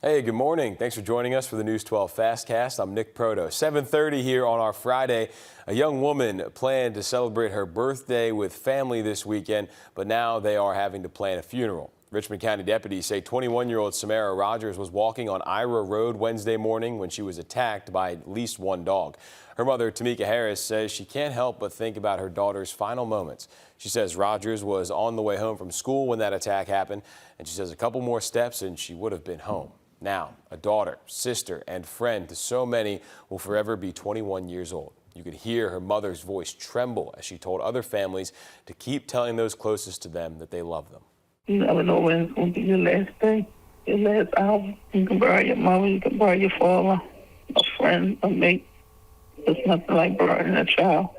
Hey, good morning. Thanks for joining us for the News 12 FastCast. I'm Nick Proto. 7:30 here on our Friday. A young woman planned to celebrate her birthday with family this weekend, but now they are having to plan a funeral. Richmond County deputies say 21-year-old Samara Rogers was walking on Ira Road Wednesday morning when she was attacked by at least one dog. Her mother, Tamika Harris, says she can't help but think about her daughter's final moments. She says Rogers was on the way home from school when that attack happened, and she says a couple more steps and she would have been home. Now, a daughter, sister, and friend to so many will forever be 21 years old. You could hear her mother's voice tremble as she told other families to keep telling those closest to them that they love them. You never know when it's going to be your last day, your last hour. You can bury your mama, you can bury your father, a friend, a mate. There's nothing like burying a child.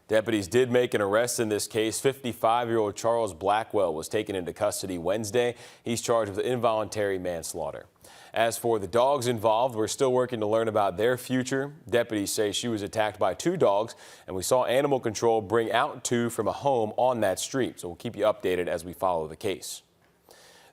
Deputies did make an arrest in this case. 55-year-old Charles Blackwell was taken into custody Wednesday. He's charged with involuntary manslaughter. As for the dogs involved, we're still working to learn about their future. Deputies say she was attacked by two dogs, and we saw animal control bring out two from a home on that street. So we'll keep you updated as we follow the case.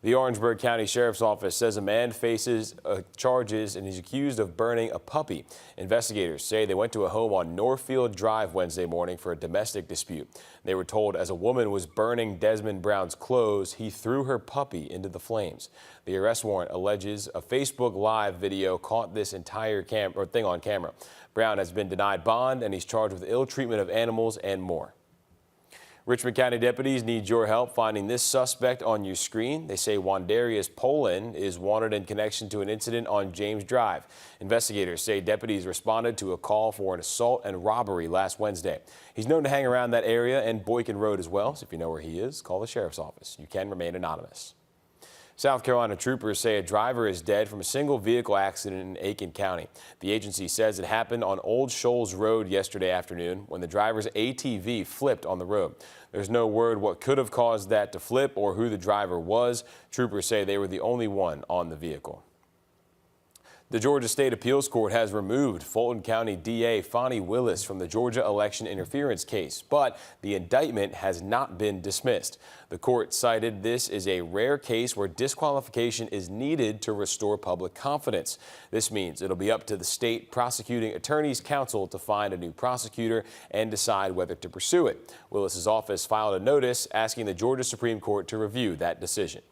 The Orangeburg County Sheriff's Office says a man faces charges and he's accused of burning a puppy. Investigators say they went to a home on Northfield Drive Wednesday morning for a domestic dispute. They were told as a woman was burning Desmond Brown's clothes, he threw her puppy into the flames. The arrest warrant alleges a Facebook Live video caught this entire thing on camera. Brown has been denied bond and he's charged with ill treatment of animals and more. Richmond County deputies need your help finding this suspect on your screen. They say Wandarius Poland is wanted in connection to an incident on James Drive. Investigators say deputies responded to a call for an assault and robbery last Wednesday. He's known to hang around that area and Boykin Road as well, so if you know where he is, call the sheriff's office. You can remain anonymous. South Carolina troopers say a driver is dead from a single vehicle accident in Aiken County. The agency says it happened on Old Shoals Road yesterday afternoon when the driver's ATV flipped on the road. There's no word what could have caused that to flip or who the driver was. Troopers say they were the only one on the vehicle. The Georgia State Appeals Court has removed Fulton County DA Fonnie Willis from the Georgia election interference case, but the indictment has not been dismissed. The court cited this as a rare case where disqualification is needed to restore public confidence. This means it'll be up to the state prosecuting attorney's counsel to find a new prosecutor and decide whether to pursue it. Willis's office filed a notice asking the Georgia Supreme Court to review that decision.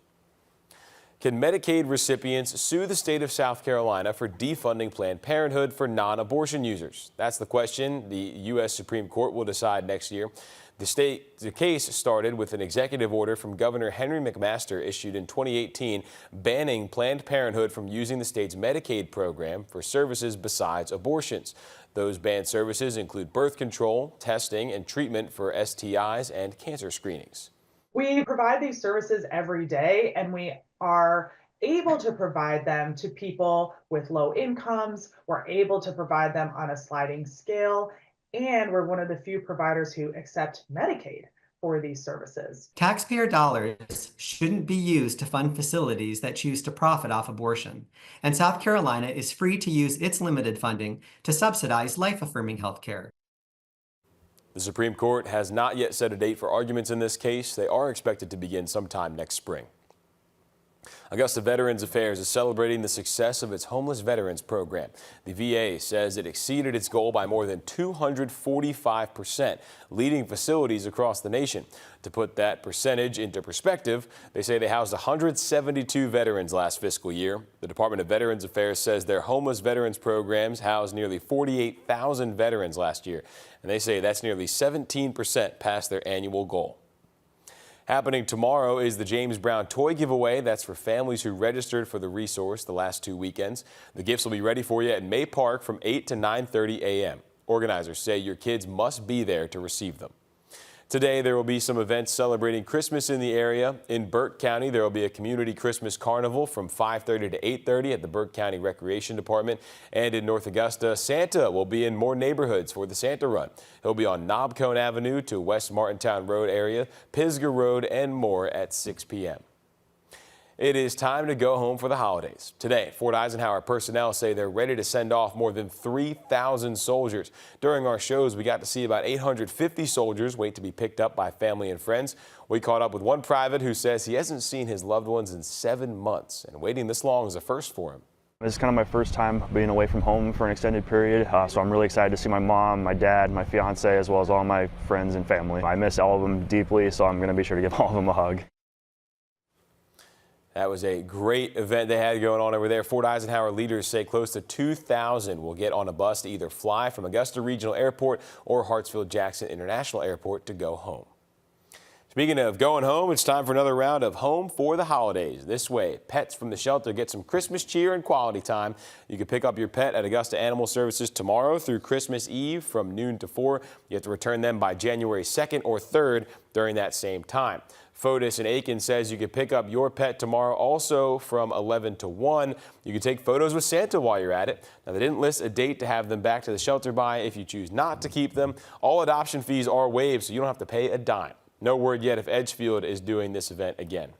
Can Medicaid recipients sue the state of South Carolina for defunding Planned Parenthood for non-abortion users? That's the question the U.S. Supreme Court will decide next year. The case started with an executive order from Governor Henry McMaster issued in 2018 banning Planned Parenthood from using the state's Medicaid program for services besides abortions. Those banned services include birth control, testing, and treatment for STIs and cancer screenings. We provide these services every day, and we are able to provide them to people with low incomes. We're able to provide them on a sliding scale, and we're one of the few providers who accept Medicaid for these services. Taxpayer dollars shouldn't be used to fund facilities that choose to profit off abortion, and South Carolina is free to use its limited funding to subsidize life-affirming health care. The Supreme Court has not yet set a date for arguments in this case. They are expected to begin sometime next spring. Augusta Veterans Affairs is celebrating the success of its homeless veterans program. The VA says it exceeded its goal by more than 245%, leading facilities across the nation. To put that percentage into perspective, they say they housed 172 veterans last fiscal year. The Department of Veterans Affairs says their homeless veterans programs housed nearly 48,000 veterans last year, and they say that's nearly 17% past their annual goal. Happening tomorrow is the James Brown toy giveaway. That's for families who registered for the resource the last 2 weekends. The gifts will be ready for you at May Park from 8 to 9:30 a.m. Organizers say your kids must be there to receive them. Today, there will be some events celebrating Christmas in the area. In Burke County, there will be a community Christmas carnival from 5:30 to 8:30 at the Burke County Recreation Department. And in North Augusta, Santa will be in more neighborhoods for the Santa Run. He'll be on Knobcone Avenue to West Martintown Road area, Pisgah Road, and more at 6 p.m. It is time to go home for the holidays. Today, Fort Eisenhower personnel say they're ready to send off more than 3,000 soldiers. During our shows, we got to see about 850 soldiers wait to be picked up by family and friends. We caught up with one private who says he hasn't seen his loved ones in 7 months, and waiting this long is a first for him. This is kind of my first time being away from home for an extended period, so I'm really excited to see my mom, my dad, my fiance, as well as all my friends and family. I miss all of them deeply, so I'm going to be sure to give all of them a hug. That was a great event they had going on over there. Fort Eisenhower leaders say close to 2,000 will get on a bus to either fly from Augusta Regional Airport or Hartsfield-Jackson International Airport to go home. Speaking of going home, it's time for another round of Home for the Holidays. This way, pets from the shelter get some Christmas cheer and quality time. You can pick up your pet at Augusta Animal Services tomorrow through Christmas Eve from noon to 4. You have to return them by January 2nd or 3rd during that same time. Fotis in Aiken says you can pick up your pet tomorrow also from 11 to 1. You can take photos with Santa while you're at it. Now, they didn't list a date to have them back to the shelter by if you choose not to keep them. All adoption fees are waived, so you don't have to pay a dime. No word yet if Edgefield is doing this event again.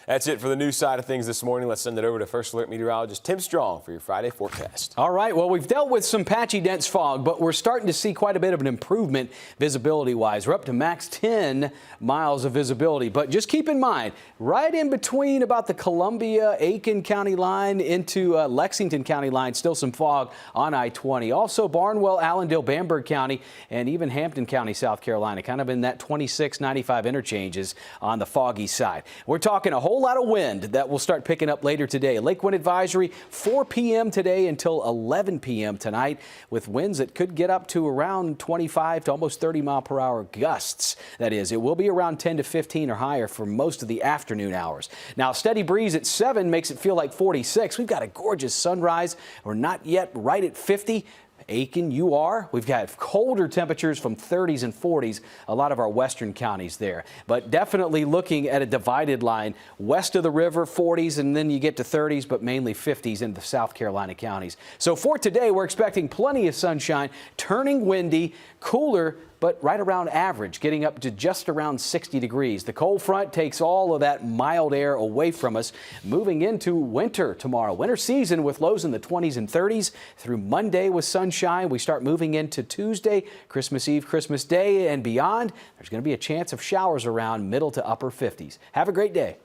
That's it for the news side of things this morning. Let's send it over to First Alert meteorologist Tim Strong for your Friday forecast. All right. Well, we've dealt with some patchy dense fog, but we're starting to see quite a bit of an improvement visibility-wise. We're up to max 10 miles of visibility. But just keep in mind, right in between about the Columbia-Aiken County line into Lexington County line, still some fog on I-20. Also, Barnwell, Allendale, Bamberg County, and even Hampton County, South Carolina, kind of in that 26-95 interchanges on the foggy side. We're talking a whole lot of wind that will start picking up later today. Lake wind advisory 4 p.m. today until 11 p.m. tonight, with winds that could get up to around 25 to almost 30 mile per hour gusts. That is, it will be around 10 to 15 or higher for most of the afternoon hours. Now, steady breeze at 7 makes it feel like 46. We've got a gorgeous sunrise. We're not yet right at 50. Aiken, you are. We've got colder temperatures from 30s and 40s, a lot of our western counties there. But definitely looking at a divided line west of the river, 40s, and then you get to 30s, but mainly 50s in the South Carolina counties. So for today, we're expecting plenty of sunshine, turning windy, cooler, but right around average, getting up to just around 60 degrees. The cold front takes all of that mild air away from us, moving into winter tomorrow. Winter season with lows in the 20s and 30s through Monday with sunshine. We start moving into Tuesday, Christmas Eve, Christmas Day, and beyond. There's going to be a chance of showers around middle to upper 50s. Have a great day.